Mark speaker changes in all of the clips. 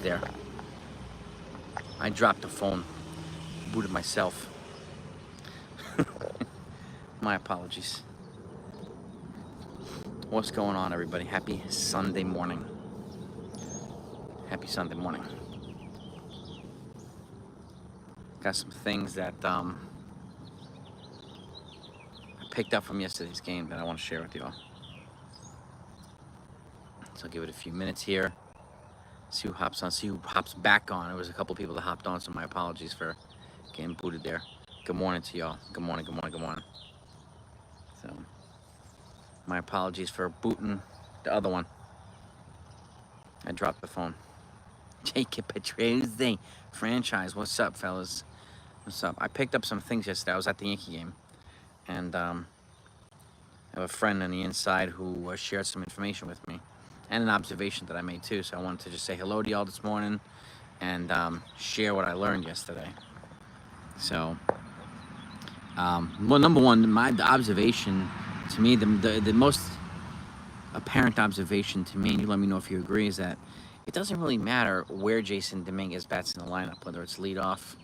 Speaker 1: there. I dropped the phone, booted myself. My apologies. What's going on, everybody? Happy Sunday morning. Happy Sunday morning. Got some things that I picked up from yesterday's game that I want to share with you all. So I'll give it a few minutes here. See who hops on, see who hops back on. There was a couple people that hopped on, so my apologies for getting booted there. Good morning to y'all. Good morning, good morning, good morning. So, my apologies for booting the other one. I dropped the phone. Jacob Petruzzi, franchise. What's up, fellas? What's up? I picked up some things yesterday. I was at the Yankee game, and I have a friend on the inside who shared some information with me, and an observation that I made too. So I wanted to just say hello to y'all this morning and share what I learned yesterday. So, well, number one, the observation to me, the most apparent observation to me, and you let me know if you agree, is that it doesn't really matter where Jason Dominguez bats in the lineup, whether it's leadoff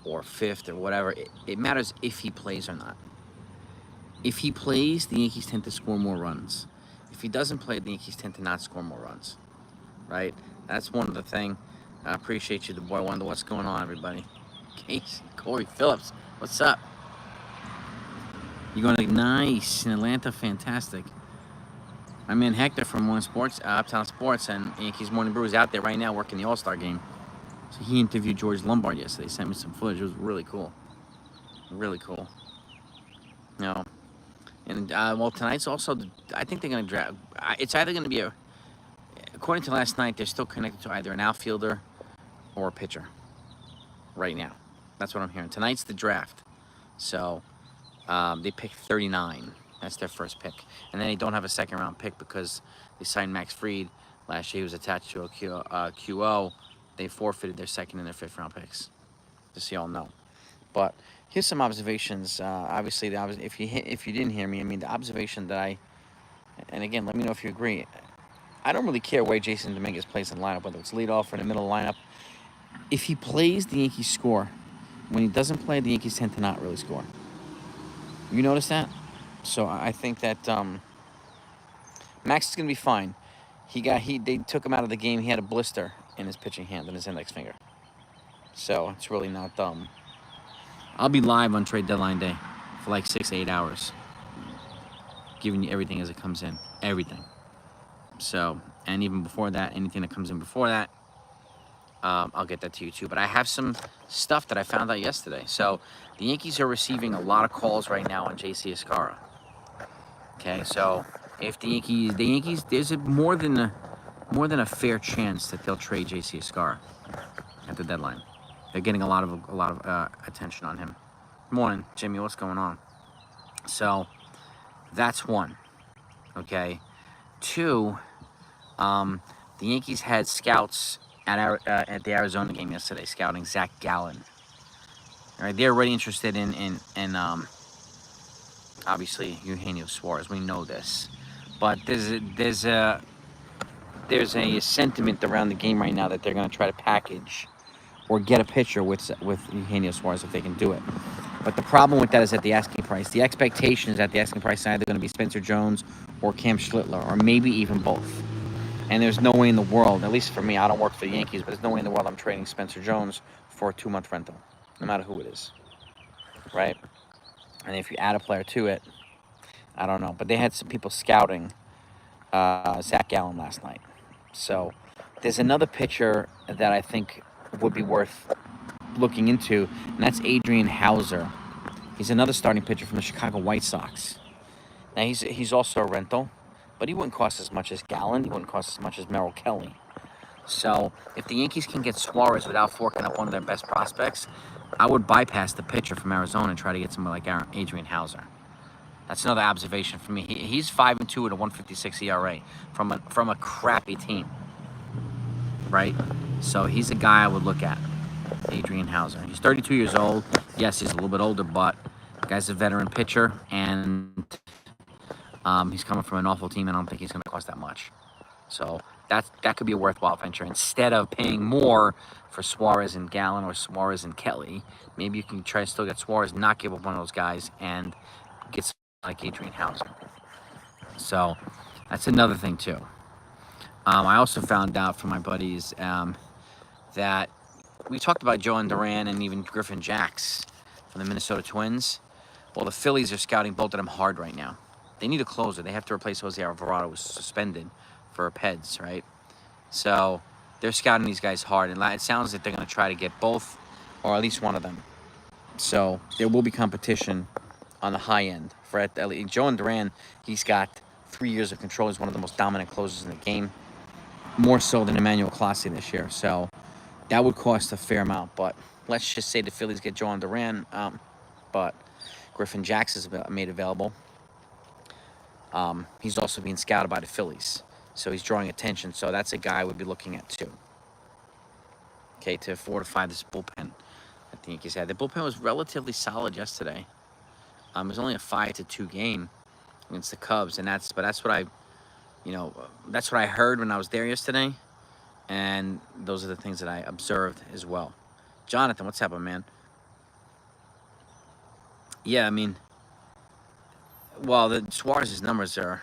Speaker 1: or fifth or whatever. It matters if he plays or not. If he plays, the Yankees tend to score more runs. If he doesn't play, the Yankees tend to not score more runs, right? That's one of the things. I appreciate you, the boy wonder. What's going on, everybody? Case, Corey Phillips, what's up? You going to nice in Atlanta? Fantastic. My man Hector from Morning Sports, Uptown Sports, and Yankees Morning Brew is out there right now working the All-Star game. So he interviewed George Lombard yesterday. Sent me some footage. It was really cool. Really cool. You know, and well, tonight's also, I think they're going to draft. It's either going to be according to last night, they're still connected to either an outfielder or a pitcher right now. That's what I'm hearing. Tonight's the draft. So they picked 39. That's their first pick. And then they don't have a second round pick because they signed Max Fried. Last year he was attached to a QO. They forfeited their second and their fifth round picks. Just so y'all know. But here's some observations. Obviously, if you didn't hear me, I mean, the observation that and again, let me know if you agree. I don't really care where Jason Dominguez plays in the lineup, whether it's leadoff or in the middle of the lineup. If he plays, the Yankees score. When he doesn't play, the Yankees tend to not really score. You notice that? So I think that Max is going to be fine. They took him out of the game. He had a blister in his pitching hand and his index finger. So it's really not. I'll be live on trade deadline day for like 6 to 8 hours, giving you everything as it comes in, everything. So, and even before that, anything that comes in before that, I'll get that to you too. But I have some stuff that I found out yesterday. So the Yankees are receiving a lot of calls right now on J.C. Escara. Okay, so if the Yankees, there's more than a fair chance that they'll trade J.C. Escara at the deadline. They're getting a lot of attention on him. Morning, Jimmy. What's going on? So that's one. Okay. Two, the Yankees had scouts at the Arizona game yesterday, scouting Zach Gallen. All right, they're already interested in obviously Eugenio Suarez. We know this, but there's a sentiment around the game right now that they're going to try to package or get a pitcher with Eugenio Suarez if they can do it. But the problem with that is at the asking price. The expectation is that the asking price is either going to be Spencer Jones or Cam Schlittler, or maybe even both. And there's no way in the world, at least for me, I don't work for the Yankees, but there's no way in the world I'm trading Spencer Jones for a 2-month rental, no matter who it is, right? And if you add a player to it, I don't know. But they had some people scouting Zach Gallen last night. So there's another pitcher that I think would be worth looking into, and that's Adrian Hauser. He's another starting pitcher from the Chicago White Sox. Now, he's also a rental, but he wouldn't cost as much as Gallen. He wouldn't cost as much as Merrill Kelly. So if the Yankees can get Suarez without forking up one of their best prospects, I would bypass the pitcher from Arizona and try to get someone like Adrian Hauser. That's another observation for me. He's 5-2 with a 1.56 ERA from a crappy team, right? So he's a guy I would look at, Adrian Hauser. He's 32 years old. Yes, he's a little bit older, but the guy's a veteran pitcher, and he's coming from an awful team, and I don't think he's going to cost that much. So that could be a worthwhile venture. Instead of paying more for Suarez and Gallen or Suarez and Kelly, maybe you can try to still get Suarez, not give up one of those guys, and get something like Adrian Hauser. So that's another thing too. I also found out from my buddies that we talked about Joan Duran and even Griffin Jacks from the Minnesota Twins. Well, the Phillies are scouting both of them hard right now. They need a closer. They have to replace Jose Alvarado, who was suspended for PEDs, right? So they're scouting these guys hard, and it sounds like they're going to try to get both, or at least one of them. So there will be competition on the high end for Joan Duran. He's got 3 years of control. He's one of the most dominant closers in the game, more so than Emmanuel Clase this year. So that would cost a fair amount, but let's just say the Phillies get Joan Duran, but Griffin Jacks is made available. He's also being scouted by the Phillies, so he's drawing attention. So that's a guy I would be looking at too. Okay, to fortify this bullpen that the Yankees had. The bullpen was relatively solid yesterday. It was only a 5-2 game against the Cubs, and that's what I, that's what I heard when I was there yesterday, and those are the things that I observed as well. Jonathan, what's happening, man? Yeah, I mean, well, the Suarez's numbers are,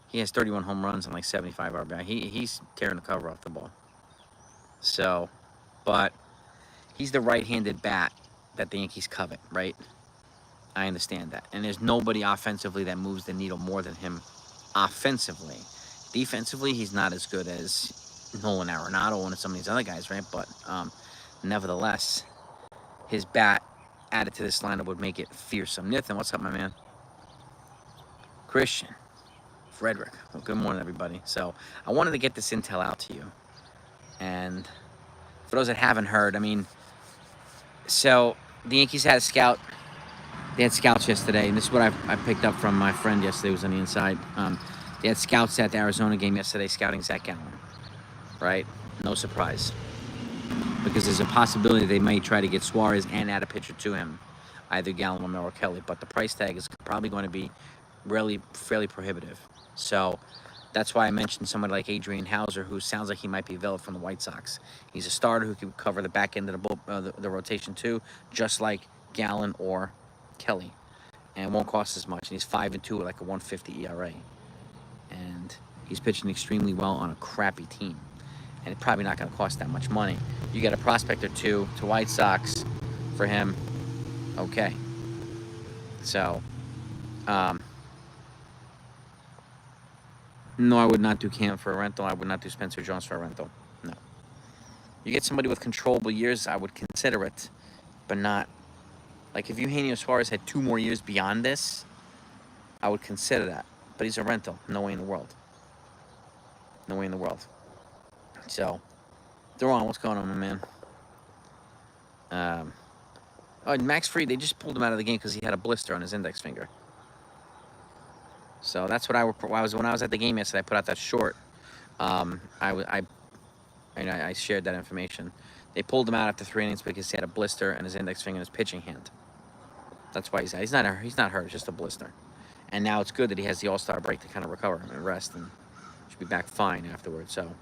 Speaker 1: he has 31 home runs and like 75 RBI. He's tearing the cover off the ball. So, but he's the right-handed bat that the Yankees covet, right? I understand that. And there's nobody offensively that moves the needle more than him offensively. Defensively, he's not as good as Nolan Arenado and some of these other guys, right? But nevertheless, his bat added to this lineup would make it fearsome. Nathan, what's up, my man? Christian, Frederick, well, good morning, everybody. So I wanted to get this intel out to you. And for those that haven't heard, I mean, so the Yankees had a scout. They had scouts yesterday, and this is what I picked up from my friend yesterday who was on the inside. They had scouts at the Arizona game yesterday scouting Zach Gallen, right? No surprise. Because there's a possibility they may try to get Suarez and add a pitcher to him, either Gallen or Kelly. But the price tag is probably going to be really fairly prohibitive. So that's why I mentioned somebody like Adrian Hauser, who sounds like he might be available from the White Sox. He's a starter who can cover the back end of the rotation too, just like Gallen or Kelly, and it won't cost as much. And he's 5-2 with like a 1.50 ERA, and he's pitching extremely well on a crappy team, and it's probably not going to cost that much money. You get a prospect or two to White Sox for him, okay. So, no, I would not do Cam for a rental. I would not do Spencer Jones for a rental. No. You get somebody with controllable years, I would consider it, but not. Like, if Eugenio Suarez had 2 more years beyond this, I would consider that. But he's a rental. No way in the world. No way in the world. So, Deron, what's going on, my man? Oh, Max Fried, they just pulled him out of the game because he had a blister on his index finger. So that's what when I was at the game yesterday. I put out that short. I shared that information. They pulled him out after 3 innings because he had a blister in his index finger and his pitching hand. That's why he's not hurt. It's just a blister. And now it's good that he has the All-Star break to kind of recover and rest, and should be back fine afterwards. So,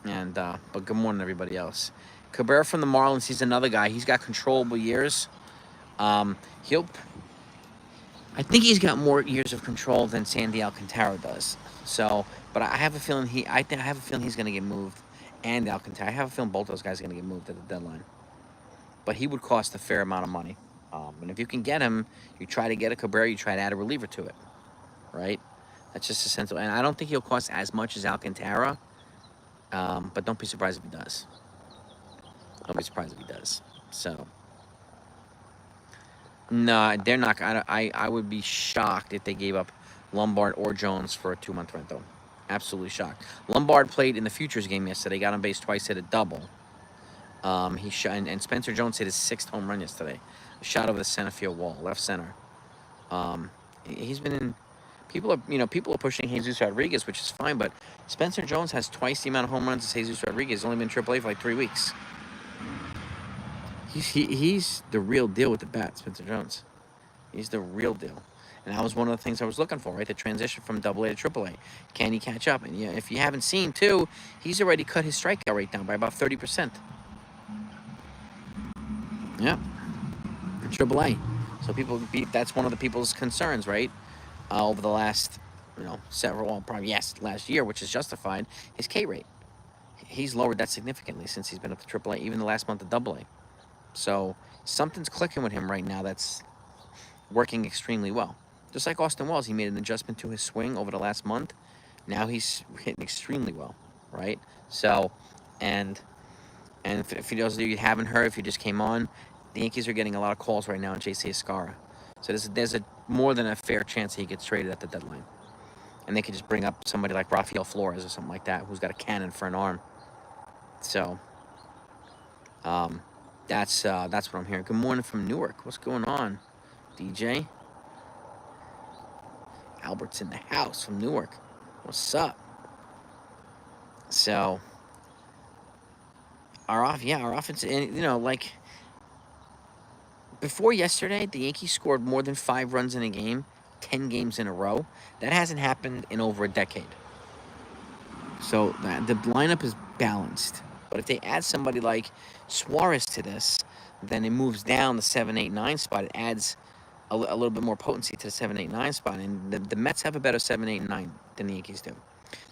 Speaker 1: and but good morning, everybody else. Cabrera from the Marlins. He's another guy. He's got controllable years. I think he's got more years of control than Sandy Alcantara does. So, but I have a feeling I have a feeling he's going to get moved. And Alcantara. I have a feeling both those guys are going to get moved at the deadline. But he would cost a fair amount of money. And if you can get him, you try to get a Cabrera, you try to add a reliever to it. Right? That's just essential. And I don't think he'll cost as much as Alcantara. But don't be surprised if he does. Don't be surprised if he does. So, no, they're not. I would be shocked if they gave up Lombard or Jones for a 2-month rental. Absolutely shocked. Lombard played in the Futures game yesterday. Got on base twice, hit a double. He shot, and Spencer Jones hit his 6th home run yesterday. A shot over the center field wall, left center. He's been in. People are pushing Jesus Rodriguez, which is fine, but Spencer Jones has twice the amount of home runs as Jesus Rodriguez. He's only been AAA for like 3 weeks. He's the real deal with the bat, Spencer Jones. He's the real deal. And that was one of the things I was looking for, right? The transition from AA to AAA. Can he catch up? And yeah, if you haven't seen, too, he's already cut his strikeout rate down by about 30%. Yeah, for AAA. So that's one of the people's concerns, right? Over the last, probably, yes, last year, which is justified, his K rate. He's lowered that significantly since he's been up to AAA, even the last month of AA. So something's clicking with him right now that's working extremely well. Just like Austin Wells, he made an adjustment to his swing over the last month. Now he's hitting extremely well, right? So, and for those of you who haven't heard, if you just came on, the Yankees are getting a lot of calls right now on J.C. Escara. So there's a more than a fair chance he gets traded at the deadline. And they could just bring up somebody like Rafael Flores or something like that, who's got a cannon for an arm. So, that's what I'm hearing. Good morning from Newark. What's going on, DJ? Albert's in the house from Newark. What's up? So, our offense, and like before yesterday, the Yankees scored more than 5 runs in a game, 10 games in a row. That hasn't happened in over a decade. So the lineup is balanced. But if they add somebody like Suarez to this, then it moves down the 7, 8, 9 spot. It adds a little bit more potency to the 7, 8, 9 spot. And the Mets have a better 7, 8, 9 than the Yankees do.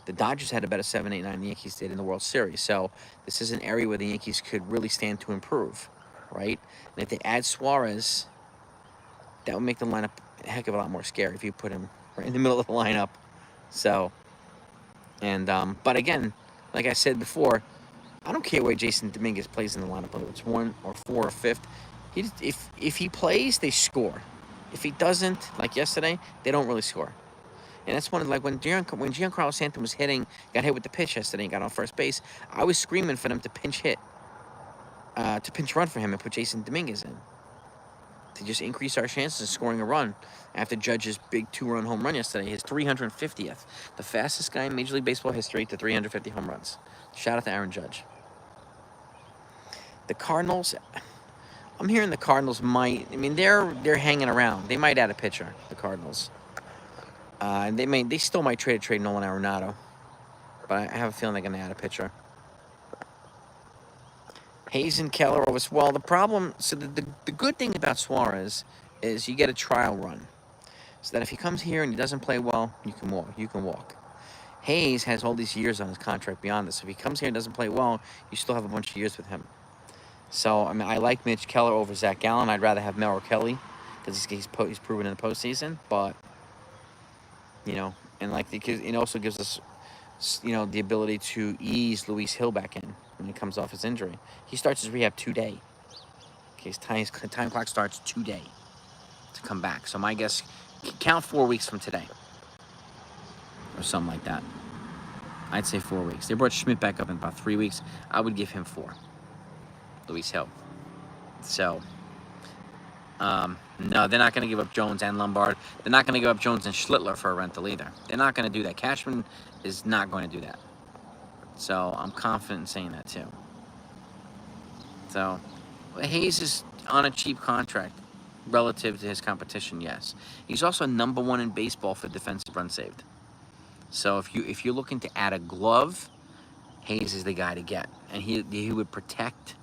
Speaker 1: The Dodgers had a better 7, 8, 9 than the Yankees did in the World Series. So this is an area where the Yankees could really stand to improve, right? And if they add Suarez, that would make the lineup a heck of a lot more scary if you put him right in the middle of the lineup. So, and but again, like I said before, I don't care where Jason Dominguez plays in the lineup, whether it's 1 or 4 or 5th. If he plays, they score. If he doesn't, like yesterday, they don't really score. And that's when Giancarlo Stanton was got hit with the pitch yesterday and got on first base, I was screaming for them to pinch run for him and put Jason Dominguez in. To just increase our chances of scoring a run after Judge's big 2-run home run yesterday, his 350th. The fastest guy in Major League Baseball history to 350 home runs. Shout out to Aaron Judge. The Cardinals, I'm hearing the Cardinals they're hanging around. They might add a pitcher, the Cardinals. They still might trade Nolan Arenado. But I have a feeling they're going to add a pitcher. Hayes and Keller over. Well, the problem, so the good thing about Suarez is you get a trial run. So that if he comes here and he doesn't play well, you can walk. Hayes has all these years on his contract beyond this. If he comes here and doesn't play well, you still have a bunch of years with him. So, I like Mitch Keller over Zach Gallen. I'd rather have Merrill Kelly because he's proven in the postseason. But, and it also gives us, the ability to ease Luis Hill back in when he comes off his injury. He starts his rehab today. Okay, his time clock starts today to come back. So my guess, count 4 weeks from today. Or something like that. I'd say 4 weeks. They brought Schmidt back up in about 3 weeks. I would give him 4. Luis Hill. So, no, they're not going to give up Jones and Lombard. They're not going to give up Jones and Schlittler for a rental either. They're not going to do that. Cashman is not going to do that. So, I'm confident in saying that too. So, Hayes is on a cheap contract relative to his competition, yes. He's also number 1 in baseball for defensive runs saved. So, if you're looking to add a glove, Hayes is the guy to get. And he would protect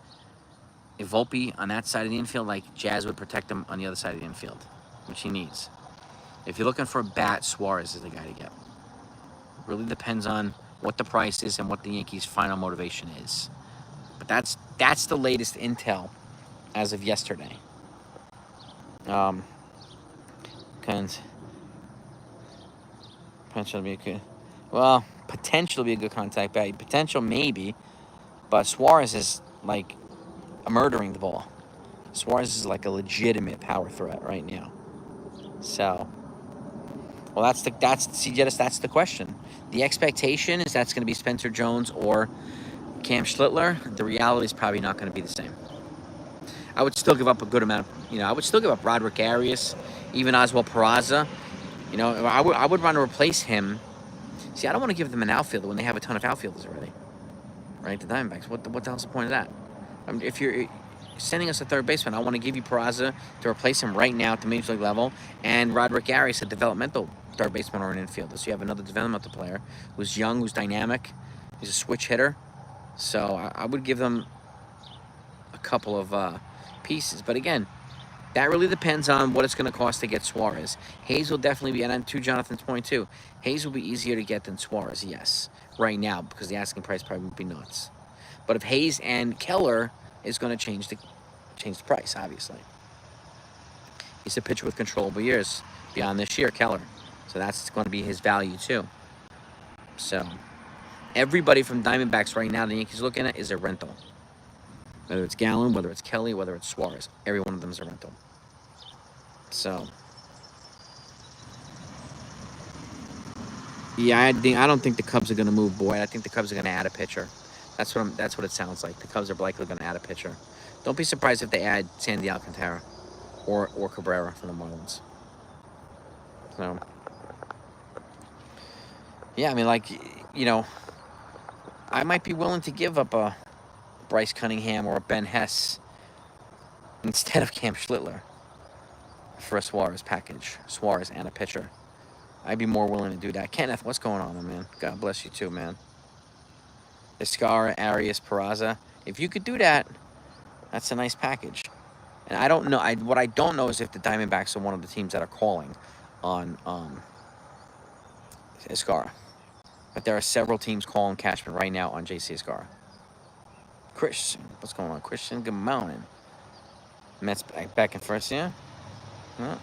Speaker 1: Volpe on that side of the infield like Jazz would protect him on the other side of the infield, which he needs. If you're looking for a bat, Suarez is the guy to get. Really depends on what the price is and what the Yankees' final motivation is. But that's the latest intel as of yesterday. Potential to be a good contact value. Potential maybe, but Suarez is like murdering the ball. Suarez is like a legitimate power threat right now. So, well, that's the question. The expectation is that's going to be Spencer Jones or Cam Schlittler. The reality is probably not going to be the same. I would still give up a good amount of, I would still give up Roderick Arias, even Oswald Peraza. I would want to replace him. See, I don't want to give them an outfielder when they have a ton of outfielders already. Right, the Diamondbacks. What the hell's the point of that? If sending us a third baseman. I want to give you Peraza to replace him right now at the major league level, and Roderick Arias, a developmental third baseman or an infielder. So you have another developmental player who's young, who's dynamic, he's a switch hitter. So I would give them a couple of pieces. But again, that really depends on what it's going to cost to get Suarez. Hayes will definitely be, and on to Jonathan's point too, Hayes will be easier to get than Suarez, yes, right now, because the asking price probably would be nuts. But if Hayes and Keller is going to change the price, obviously. He's a pitcher with controllable years beyond this year, Keller. So that's going to be his value too. So everybody from Diamondbacks right now the Yankees looking at is a rental. Whether it's Gallen, whether it's Kelly, whether it's Suarez, every one of them is a rental. So, yeah, I don't think the Cubs are going to move Boyd. I think the Cubs are going to add a pitcher. That's what it sounds like. The Cubs are likely going to add a pitcher. Don't be surprised if they add Sandy Alcantara or Cabrera from the Marlins. So, yeah, I mean, like, you know, I might be willing to give up a Bryce Cunningham or a Ben Hess instead of Cam Schlittler for a Suarez package. Suarez and a pitcher. I'd be more willing to do that. Kenneth, what's going on, man? God bless you too, man. Escara, Arias, Peraza. If you could do that, that's a nice package. And I don't know. What I don't know is if the Diamondbacks are one of the teams that are calling on Escara. But there are several teams calling Cashman right now on J.C. Escara. Christian, what's going on? Christian, good morning. Mets back in first, yeah? Well,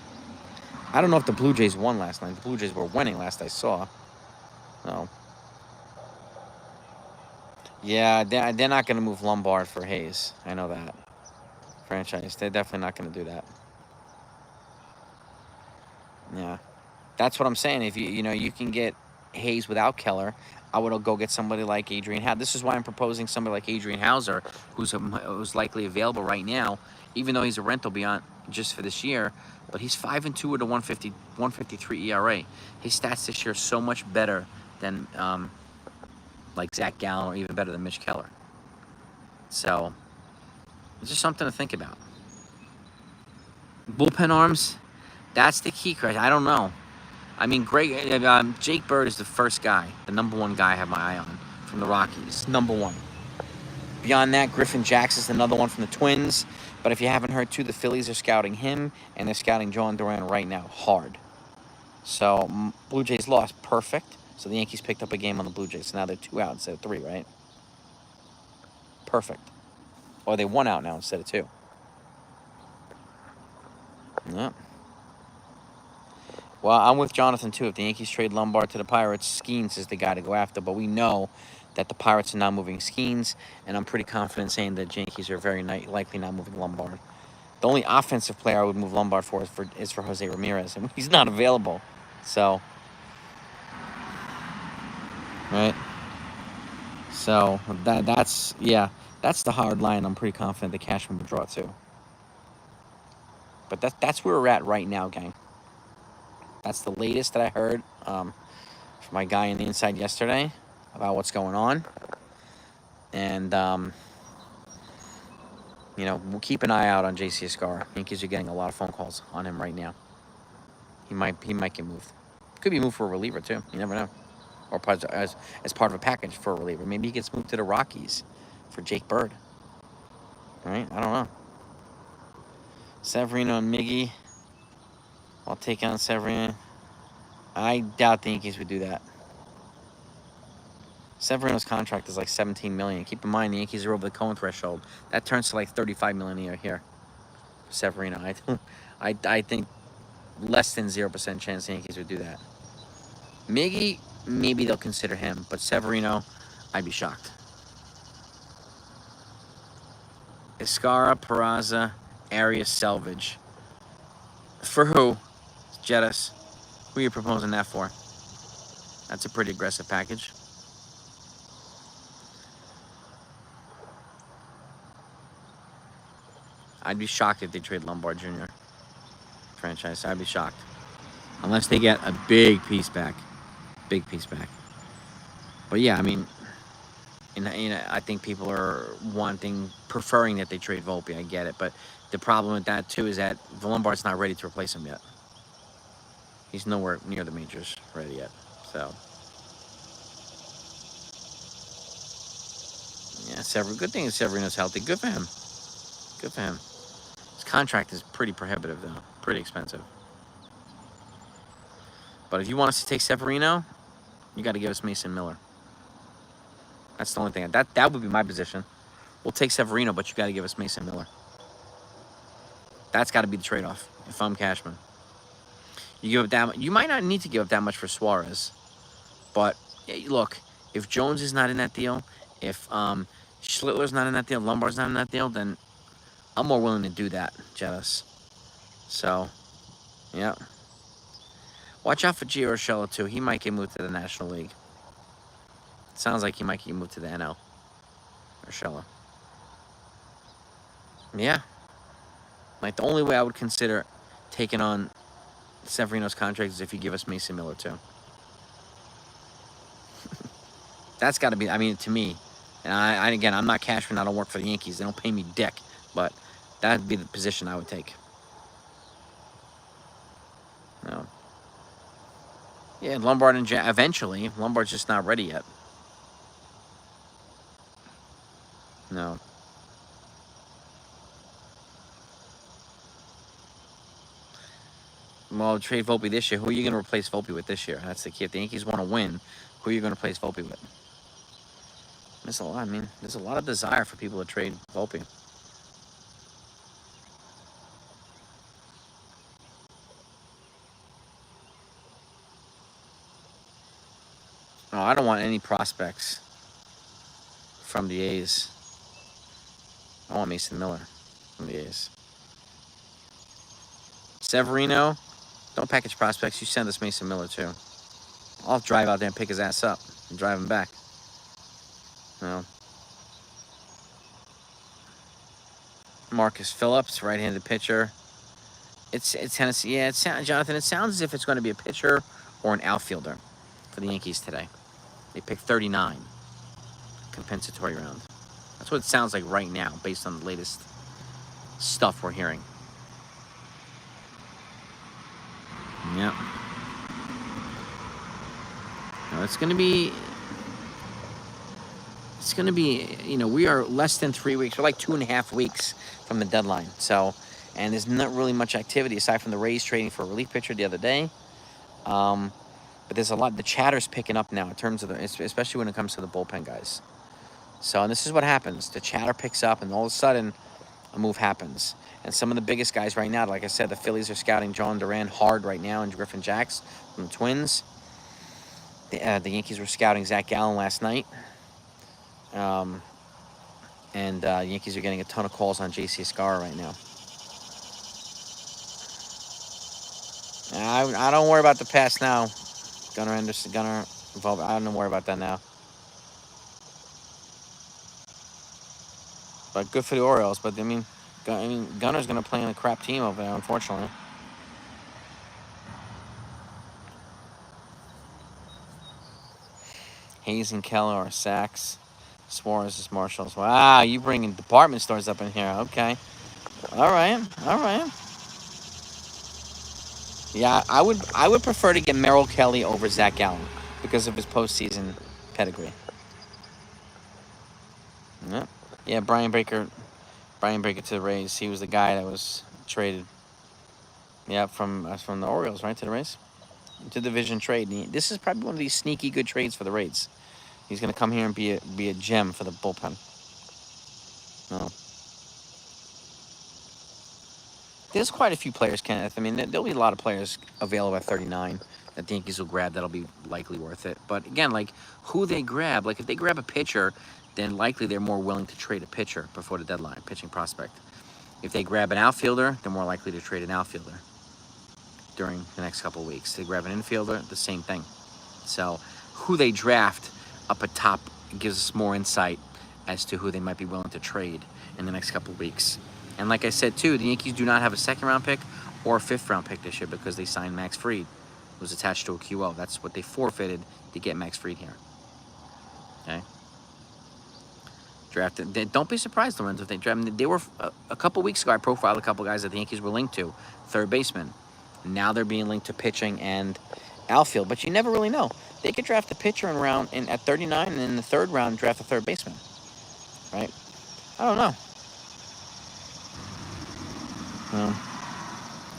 Speaker 1: I don't know if the Blue Jays won last night. The Blue Jays were winning last I saw. No. Yeah, they're not going to move Lombard for Hayes. I know that. Franchise, they're definitely not going to do that. Yeah. That's what I'm saying. If you can get Hayes without Keller, I would go get somebody like Adrian Hauser. This is why I'm proposing somebody like Adrian Hauser, who's likely available right now, even though he's a rental beyond just for this year. But he's 5-2 with a 153 ERA. His stats this year are so much better than like Zach Gallen, or even better than Mitch Keller. So it's just something to think about. Bullpen arms, that's the key, Chris. I don't know. I mean, Jake Bird is the first guy, the number one guy I have my eye on from the Rockies. Number one. Beyond that, Griffin Jackson's another one from the Twins. But if you haven't heard, too, the Phillies are scouting him, and they're scouting John Duran right now hard. So, Blue Jays lost. Perfect. So, the Yankees picked up a game on the Blue Jays. So, now they're 2 out instead of 3, right? Perfect. Or they 1 out now instead of 2. Yep. Well, I'm with Jonathan, too. If the Yankees trade Lombard to the Pirates, Skeens is the guy to go after. But we know that the Pirates are not moving Skeens, and I'm pretty confident saying that the Yankees are very likely not moving Lombard. The only offensive player I would move Lombard is for Jose Ramirez, and he's not available. So, right? So, that's the hard line. I'm pretty confident that Cashman would draw, too. But that's where we're at right now, gang. That's the latest that I heard from my guy on the inside yesterday about what's going on. And, we'll keep an eye out on J.C. Escara. Yankees are getting a lot of phone calls on him right now. He might get moved. Could be moved for a reliever, too. You never know. Or as part of a package for a reliever. Maybe he gets moved to the Rockies for Jake Bird. Right? I don't know. Severino and Miggy. I'll take on Severino. I doubt the Yankees would do that. Severino's contract is like $17 million. Keep in mind, the Yankees are over the Cohen threshold. That turns to like $35 million a year here. Severino. I think less than 0% chance the Yankees would do that. Miggy, maybe they'll consider him. But Severino, I'd be shocked. Escara, Peraza, Arias, Selvage. For who? Jettis. Who are you proposing that for? That's a pretty aggressive package. I'd be shocked if they trade Lombard Jr. franchise. I'd be shocked. Unless they get a big piece back. Big piece back. But yeah, I mean, And I think people are preferring that they trade Volpe. I get it, but the problem with that too is that Lombard's not ready to replace him yet. He's nowhere near the majors ready yet. So yeah, good thing Severino's healthy. Good for him. Good for him. His contract is pretty prohibitive though, pretty expensive. But if you want us to take Severino, you got to give us Mason Miller. That's the only thing. That would be my position. We'll take Severino, but you got to give us Mason Miller. That's got to be the trade-off if I'm Cashman. You give up that. You might not need to give up that much for Suarez, but look, if Jones is not in that deal, if Schlittler's not in that deal, Lombard's not in that deal, then I'm more willing to do that, Jettis. So, yeah. Watch out for Gio Urshela too. He might get moved to the National League. It sounds like he might get moved to the NL. Urshela. Yeah. Like the only way I would consider taking on Severino's contract is if you give us Mason Miller too. That's got to be, I mean, to me, and again, I'm not Cashman. I don't work for the Yankees. They don't pay me dick, but that'd be the position I would take. No. Yeah, Lombard and eventually. Lombard's just not ready yet. No. Well, trade Volpe this year. Who are you going to replace Volpe with this year? That's the key. If the Yankees want to win, who are you going to replace Volpe with? There's a lot. I mean, there's a lot of desire for people to trade Volpe. Oh, I don't want any prospects from the A's. I want Mason Miller from the A's. Severino, don't package prospects. You send us Mason Miller too. I'll drive out there and pick his ass up and drive him back. No. Marcus Phillips, right-handed pitcher. It's Tennessee. Yeah, Jonathan. It sounds as if it's going to be a pitcher or an outfielder for the Yankees today. They picked 39 compensatory round. That's what it sounds like right now, based on the latest stuff we're hearing. Yeah. No, it's going to be, we are less than 3 weeks. We're like 2.5 weeks from the deadline. So, and there's not really much activity aside from the Rays trading for a relief pitcher the other day. But there's a lot. The chatter's picking up now in terms of especially when it comes to the bullpen guys. So, and this is what happens. The chatter picks up, and all of a sudden, a move happens. And some of the biggest guys right now, like I said, the Phillies are scouting John Duran hard right now, and Griffin Jacks from the Twins. The Yankees were scouting Zach Gallen last night. And Yankees are getting a ton of calls on J.C. Escarra right now. I don't worry about the past now. Gunnar Volpe, I don't worry about that now. But good for the Orioles. But I mean Gunner's going to play in a crap team over there, unfortunately. Hayes and Keller are Sacks. Suarez is Marshalls. Wow, you bringing department stores up in here. Okay. All right. Yeah, I would prefer to get Merrill Kelly over Zach Gallen because of his postseason pedigree. Yeah, Brian Baker to the Rays. He was the guy that was traded. Yeah, from the Orioles, right, to the Rays, to division trade. This is probably one of these sneaky good trades for the Rays. He's going to come here and be a gem for the bullpen. No. There's quite a few players, Kenneth. I mean, there'll be a lot of players available at 39 that the Yankees will grab that'll be likely worth it. But again, like, who they grab, like if they grab a pitcher, then likely they're more willing to trade a pitcher before the deadline, pitching prospect. If they grab an outfielder, they're more likely to trade an outfielder during the next couple of weeks. They grab an infielder, the same thing. So who they draft up at top gives us more insight as to who they might be willing to trade in the next couple of weeks. And like I said, too, the Yankees do not have a second-round pick or a fifth-round pick this year because they signed Max Fried, who was attached to a QO. That's what they forfeited to get Max Fried here. Okay? drafted. Don't be surprised, Lorenzo, if they draft. They were a couple weeks ago. I profiled a couple guys that the Yankees were linked to, third baseman. Now they're being linked to pitching and outfield, but you never really know. They could draft a pitcher at 39, and in the third round draft a third baseman, right? I don't know.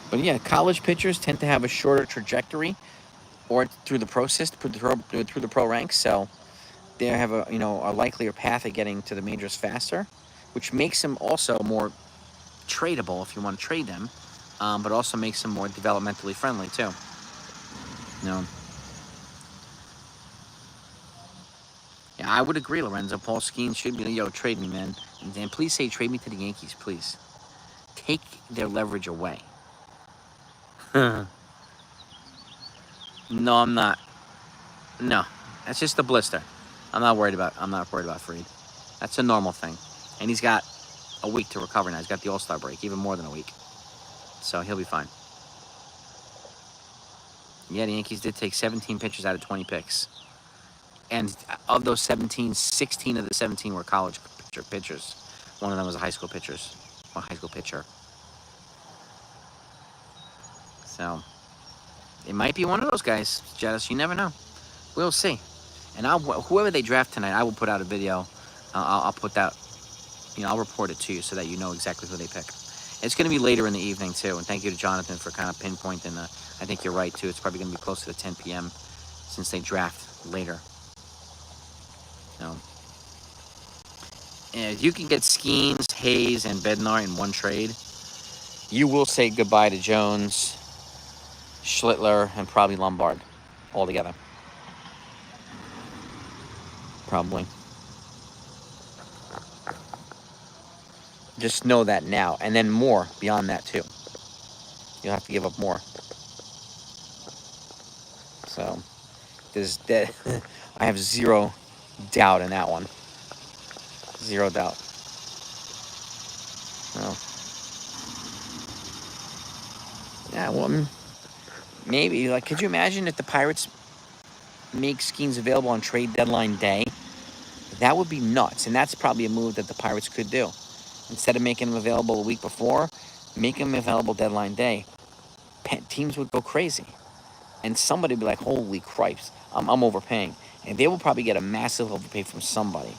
Speaker 1: But yeah, college pitchers tend to have a shorter trajectory, or through the pro system, through the pro ranks, so they have a likelier path of getting to the majors faster, which makes them also more tradable if you want to trade them, but also makes them more developmentally friendly too. Yeah, I would agree, Lorenzo. Paul Skeens should be, trade me, man. And please say trade me to the Yankees, please. Take their leverage away. No, I'm not. No, that's just a blister. I'm not worried about Fried. That's a normal thing. And he's got a week to recover now. He's got the All-Star break, even more than a week. So he'll be fine. Yeah, the Yankees did take 17 pitchers out of 20 picks. And of those 17, 16 of the 17 were college pitchers. One of them was a high school pitcher. So it might be one of those guys, Jettis. You never know. We'll see. And whoever they draft tonight, I will put out a video. I'll put that, I'll report it to you so that you know exactly who they pick. It's going to be later in the evening, too. And thank you to Jonathan for kind of pinpointing. I think you're right, too. It's probably going to be closer to 10 p.m. since they draft later. And if you can get Skeens, Hayes, and Bednar in one trade, you will say goodbye to Jones, Schlittler, and probably Lombard altogether. Probably. Just know that now. And then more beyond that, too. You'll have to give up more. So, I have zero doubt in that one. Zero doubt. Well, yeah, well, maybe. Could you imagine if the Pirates make Skeens available on trade deadline day? That would be nuts, and that's probably a move that the Pirates could do. Instead of making him available a week before, make him available deadline day. Teams would go crazy. And somebody would be like, holy cripes, I'm overpaying. And they will probably get a massive overpay from somebody.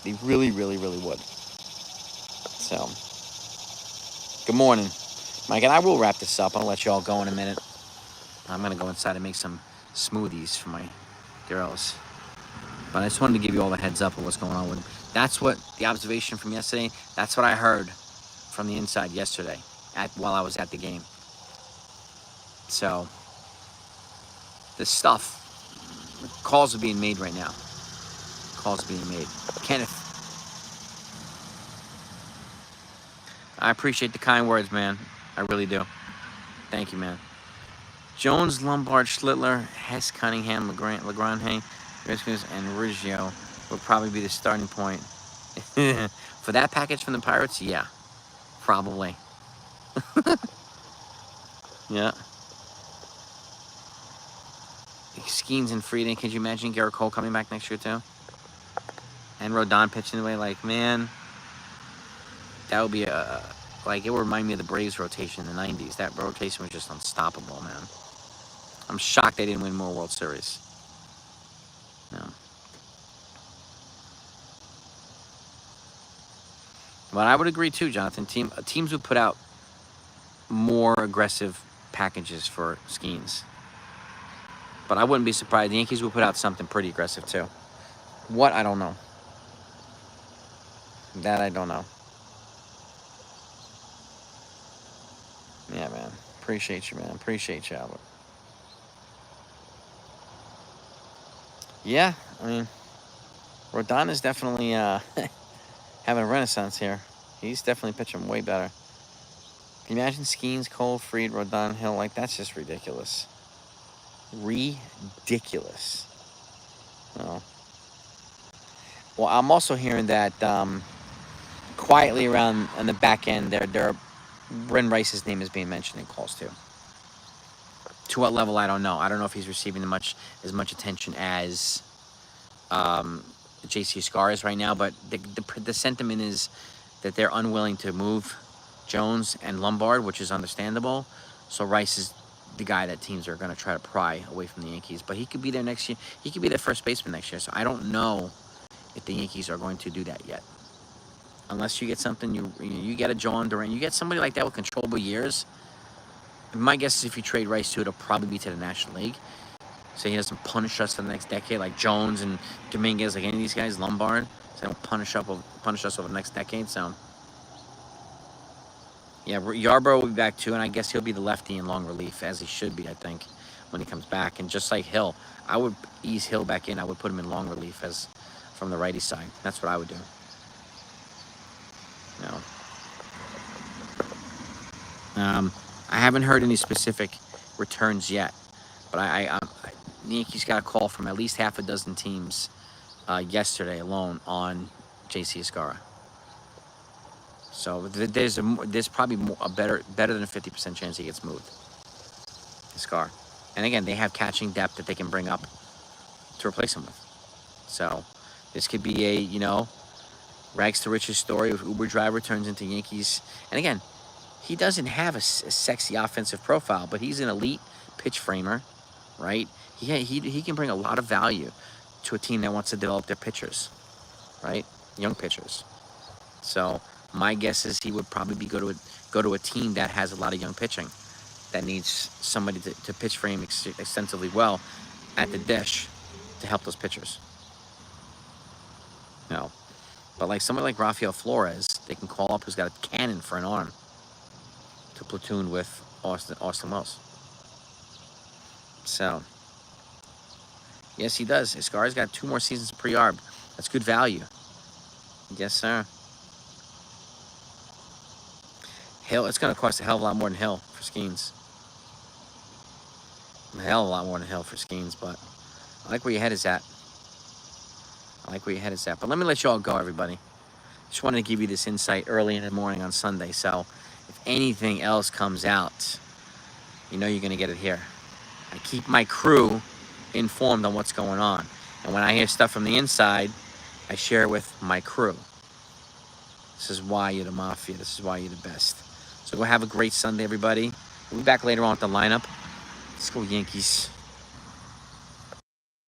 Speaker 1: They really, really, really would. So, good morning. Mike, and I will wrap this up. I'll let you all go in a minute. I'm going to go inside and make some smoothies for my girls. But I just wanted to give you all the heads up of what's going on with them. That's what the observation from yesterday, that's what I heard from the inside yesterday while I was at the game. So, the calls are being made right now. Calls are being made. Kenneth, I appreciate the kind words, man. I really do. Thank you, man. Jones, Lombard, Schlittler, Hess, Cunningham, Legrand, and Riggio would probably be the starting point. For that package from the Pirates, yeah. Probably. Yeah. Skeens and Frieden. Could you imagine Garrett Cole coming back next year, too? And Rodon pitching away, man, that would be it would remind me of the Braves rotation in the 90s. That rotation was just unstoppable, man. I'm shocked they didn't win more World Series. No. But I would agree, too, Jonathan. Teams would put out more aggressive packages for Skeens. But I wouldn't be surprised. The Yankees would put out something pretty aggressive, too. What? I don't know. That I don't know. Yeah, man. Appreciate you, man. Appreciate you, Albert. Yeah, I mean, Rodon is definitely having a renaissance here. He's definitely pitching way better. Can you imagine Skeens, Cole, Fried, Rodon, Hill? That's just ridiculous. Ridiculous. Oh. Well, I'm also hearing that quietly around on the back end, Bren Rice's name is being mentioned in calls too. To what level, I don't know. I don't know if he's receiving as much attention as JC Scar is right now, but the sentiment is that they're unwilling to move Jones and Lombard, which is understandable. So Rice is the guy that teams are going to try to pry away from the Yankees. But he could be there next year. He could be their first baseman next year. So I don't know if the Yankees are going to do that yet. Unless you get something, you get a John Duran, you get somebody like that with controllable years. My guess is if you trade Rice to it, it'll probably be to the National League. So he doesn't punish us for the next decade, like Jones and Dominguez, like any of these guys, Lombard. So they don't punish us over the next decade. So yeah, Yarbrough will be back too, and I guess he'll be the lefty in long relief, as he should be, I think, when he comes back. And just like Hill, I would ease Hill back in. I would put him in long relief as from the righty side. That's what I would do. No. I haven't heard any specific returns yet, but the Yankees got a call from at least half a dozen teams yesterday alone on JC Escarra. So there's probably a better than a 50% chance he gets moved. Escarra, and again, they have catching depth that they can bring up to replace him with. So this could be a rags to riches story of Uber driver turns into Yankees. And again, he doesn't have a sexy offensive profile, but he's an elite pitch framer, right? He can bring a lot of value to a team that wants to develop their pitchers, right? Young pitchers. So my guess is he would probably go to a team that has a lot of young pitching, that needs somebody to pitch frame extensively well at the dish to help those pitchers. No. But like somebody like Rafael Flores, they can call up who's got a cannon for an arm to platoon with Austin Wells. So, yes, he does. Escarra's got 2 more seasons pre-arb. That's good value. Yes, sir. Hill, it's going to cost a hell of a lot more than Hill for Skeens. A hell of a lot more than Hill for Skeens, but I like where your head is at. But let me let you all go, everybody. Just wanted to give you this insight early in the morning on Sunday. So if anything else comes out, you're going to get it here. I keep my crew informed on what's going on. And when I hear stuff from the inside, I share it with my crew. This is why you're the Mafia. This is why you're the best. So go have a great Sunday, everybody. We'll be back later on with the lineup. Let's go Yankees.